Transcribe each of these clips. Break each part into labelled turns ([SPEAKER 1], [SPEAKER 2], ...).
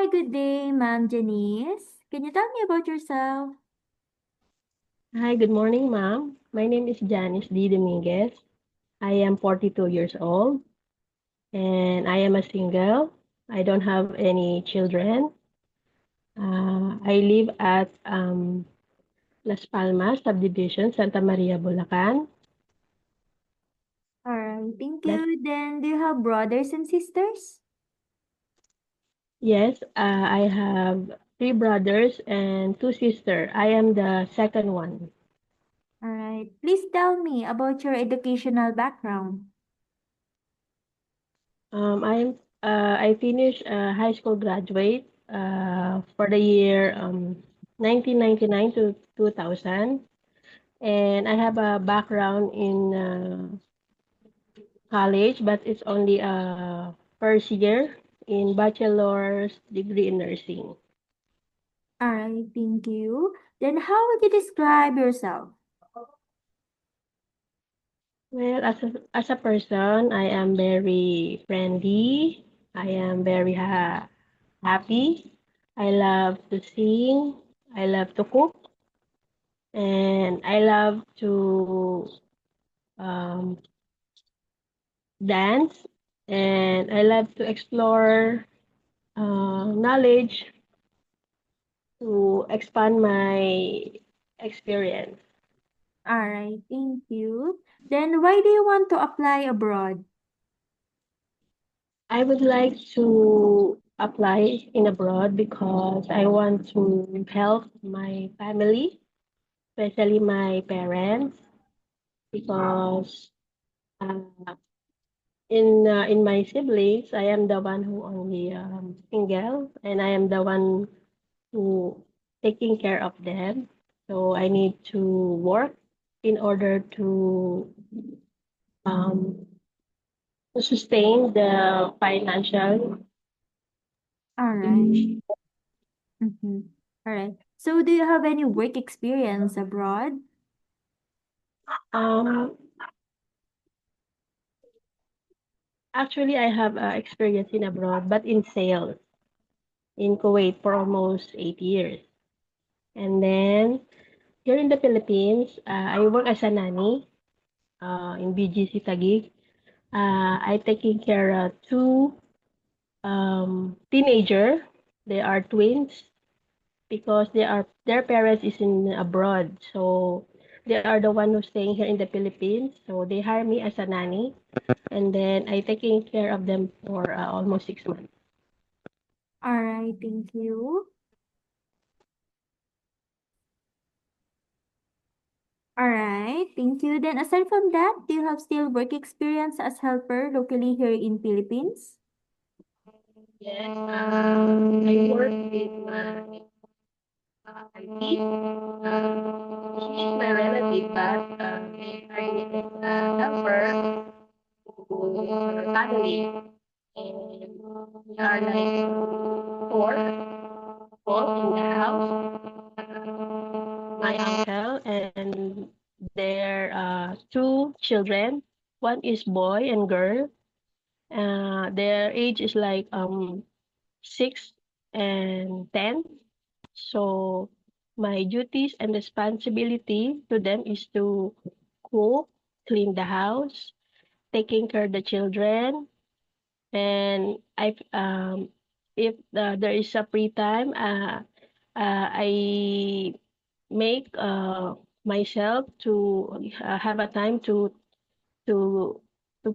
[SPEAKER 1] Hi, good day, Ma'am Janice. Can you tell me about yourself?
[SPEAKER 2] Hi, good morning, ma'am. My name is Janice D. Dominguez. I am 42 years old and I am a single. I don't have any children. I live at Las Palmas subdivision, Santa Maria, Bulacan.
[SPEAKER 1] All right, thank
[SPEAKER 2] That
[SPEAKER 1] you. Then, do you have brothers and sisters?
[SPEAKER 2] yes, I have three brothers and two sisters. I am the second one.
[SPEAKER 1] All right, please tell me about your educational background.
[SPEAKER 2] I finished high school graduate for the year 1999 to 2000. And I have a background in college, but it's only a first year in bachelor's degree in nursing.
[SPEAKER 1] All right, thank you. Then, how would you describe yourself?
[SPEAKER 2] Well, as a person, I am very friendly. I am very happy. I love to sing. I love to cook, and I love to um, dance. And I love to explore knowledge to expand my experience.
[SPEAKER 1] All right, thank you. Then, why do you want to apply abroad?
[SPEAKER 2] I would like to apply in abroad because I want to help my family, especially my parents, because uh, in my siblings, I am the one who only single, and I am the one who taking care of them. So I need to work in order um, to sustain the financial.
[SPEAKER 1] All right. Mm-hmm. All right. So, do you have any work experience abroad?
[SPEAKER 2] Um, Actually, I have experience in abroad, but in sales in Kuwait for almost 8 years. And then here in the Philippines, I work as a nanny in BGC Taguig. I taking care of two teenager. They are twins because their parents is in abroad. So they are the one who's staying here in the Philippines. So they hire me as a nanny, and then I taking care of them for almost 6 months.
[SPEAKER 1] All right, thank you. All right, thank you. Then aside from that, do you have still work experience as helper locally here in Philippines?
[SPEAKER 2] Yes, I work with my auntie. She is my relative, but they hired me as a helper to her family. And we are like four people in the house. My uncle and their two children. One is boy and girl. Their age is like 6 and 10. So my duties and responsibility to them is to cook, clean the house, taking care of the children, and I if there is a free time, I make myself to have a time to to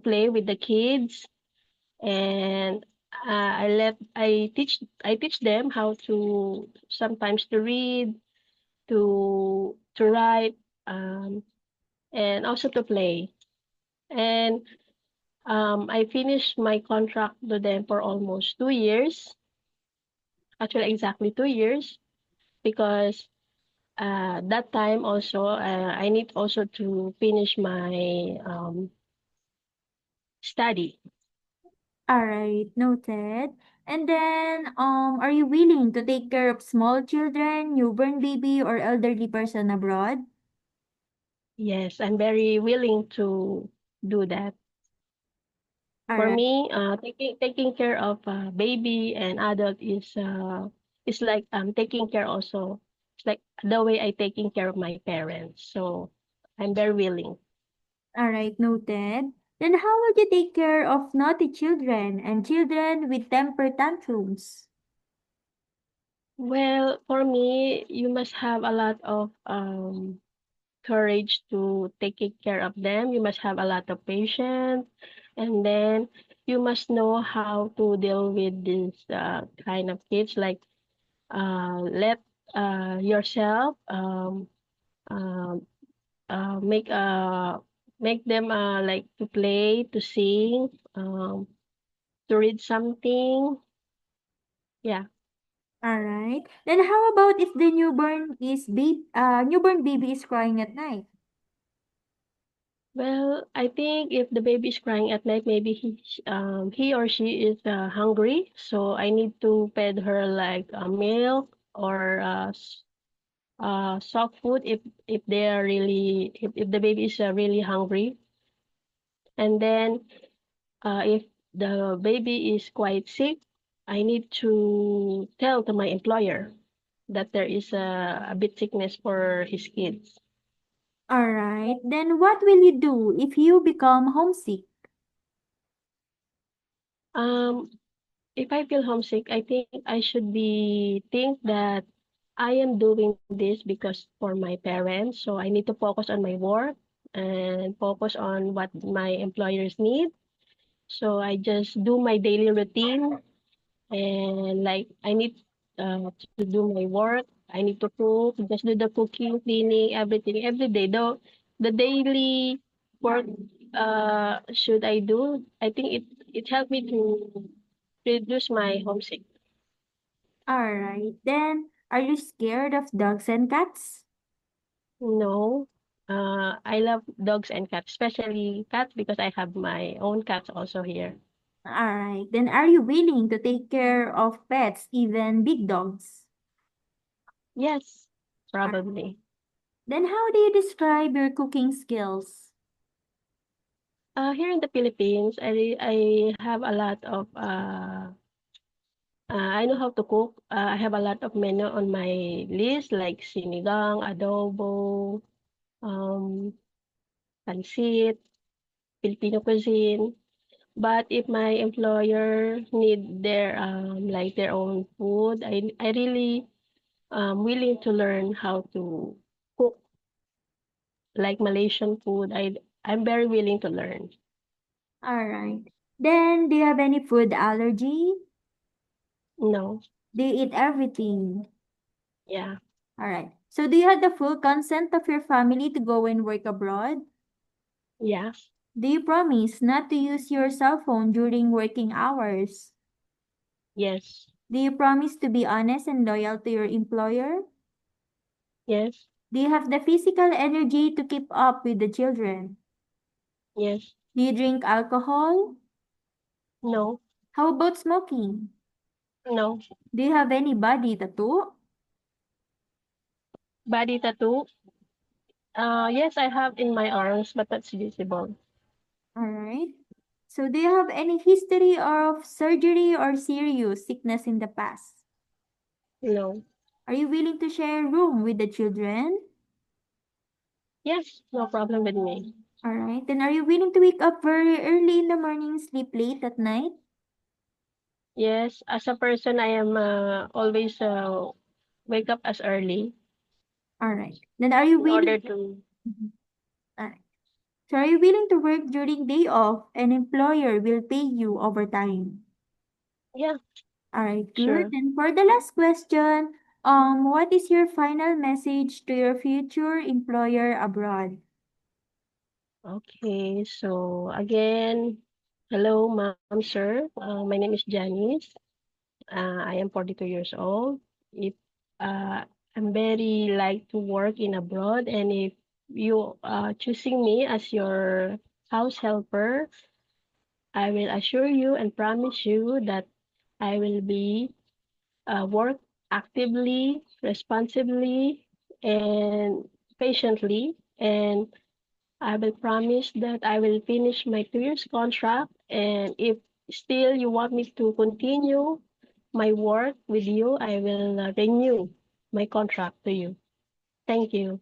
[SPEAKER 2] play with the kids, and I teach them how to sometimes to read, to write, and also to play. And I finished my contract to them for almost 2 years, actually exactly 2 years, because that time also I need also to finish my study.
[SPEAKER 1] All right, noted. And then, are you willing to take care of small children, newborn baby, or elderly person abroad?
[SPEAKER 2] Yes, I'm very willing to do that.
[SPEAKER 1] All
[SPEAKER 2] For
[SPEAKER 1] right.
[SPEAKER 2] me, taking care of baby and adult is like taking care also. It's like the way I taking care of my parents. So I'm very willing.
[SPEAKER 1] All right, noted. Then how would you take care of naughty children and children with temper tantrums?
[SPEAKER 2] Well, for me, you must have a lot of courage to taking care of them. You must have a lot of patience, and then you must know how to deal with this kind of kids. Like let yourself um, make make them like to play, to sing, to read something. Yeah.
[SPEAKER 1] All right. Then how about if the newborn baby is crying at night?
[SPEAKER 2] Well, I think if the baby is crying at night, maybe he or she is hungry. So I need to feed her like a milk or soft food if they are really if the baby is really hungry. And then if the baby is quite sick, I need to tell to my employer that there is a bit sickness for his kids.
[SPEAKER 1] All right. Then what will you do if you become homesick?
[SPEAKER 2] Um, if I feel homesick, I think I should be think that I am doing this because for my parents, so I need to focus on my work and focus on what my employers need. So I just do my daily routine and like I need to do my work. I need to cook, just do the cooking, cleaning, everything every day. Though the daily work should I do, I think it helped me to reduce my homesick.
[SPEAKER 1] All right. Then are you scared of dogs and cats?
[SPEAKER 2] No, I love dogs and cats, especially cats because I have my own cats also here.
[SPEAKER 1] All right. Then are you willing to take care of pets, even big dogs?
[SPEAKER 2] Yes,
[SPEAKER 1] All right.
[SPEAKER 2] probably.
[SPEAKER 1] Then how do you describe your cooking skills?
[SPEAKER 2] Here in the Philippines, I have a lot of I know how to cook. I have a lot of menu on my list like sinigang, adobo, um, pancit, Filipino cuisine. But if my employer need their like their own food, I really willing to learn how to cook like Malaysian food. I'm very willing to learn.
[SPEAKER 1] All right. Then do you have any food allergy?
[SPEAKER 2] No,
[SPEAKER 1] Do you eat everything?
[SPEAKER 2] yeah,
[SPEAKER 1] All right. So do you have the full consent of your family to go and work abroad?
[SPEAKER 2] yeah,
[SPEAKER 1] Do you promise not to use your cell phone during working hours?
[SPEAKER 2] yes,
[SPEAKER 1] Do you promise to be honest and loyal to your employer?
[SPEAKER 2] yes,
[SPEAKER 1] Do you have the physical energy to keep up with the children?
[SPEAKER 2] yes,
[SPEAKER 1] Do you drink alcohol?
[SPEAKER 2] no,
[SPEAKER 1] How about smoking?
[SPEAKER 2] no.
[SPEAKER 1] Do you have any body tattoo?
[SPEAKER 2] Body tattoo. Yes, I have in my arms, but that's visible.
[SPEAKER 1] All right. So do you have any history of surgery or serious sickness in the past?
[SPEAKER 2] No.
[SPEAKER 1] Are you willing to share a room with the children?
[SPEAKER 2] Yes, no problem with me.
[SPEAKER 1] All right. Then are you willing to wake up very early in the morning, sleep late at night?
[SPEAKER 2] Yes, as a person, I am always wake up as early
[SPEAKER 1] All right. Then are you
[SPEAKER 2] in
[SPEAKER 1] willing?
[SPEAKER 2] order to.
[SPEAKER 1] Mhm. All right. So are you willing to work during day off? An employer will pay you overtime.
[SPEAKER 2] Yeah,
[SPEAKER 1] All right, good.
[SPEAKER 2] sure.
[SPEAKER 1] And for the last question, what is your final message to your future employer abroad?
[SPEAKER 2] Okay, so again, hello, ma'am, sir. My name is Janice. I am 42 years old. If uh, I'm very like to work in abroad, and if you choosing me as your house helper, I will assure you and promise you that I will be work actively, responsibly, and patiently. And I will promise that I will finish my 2 years contract And if still you want me to continue my work with you, I will renew my contract to you. Thank you.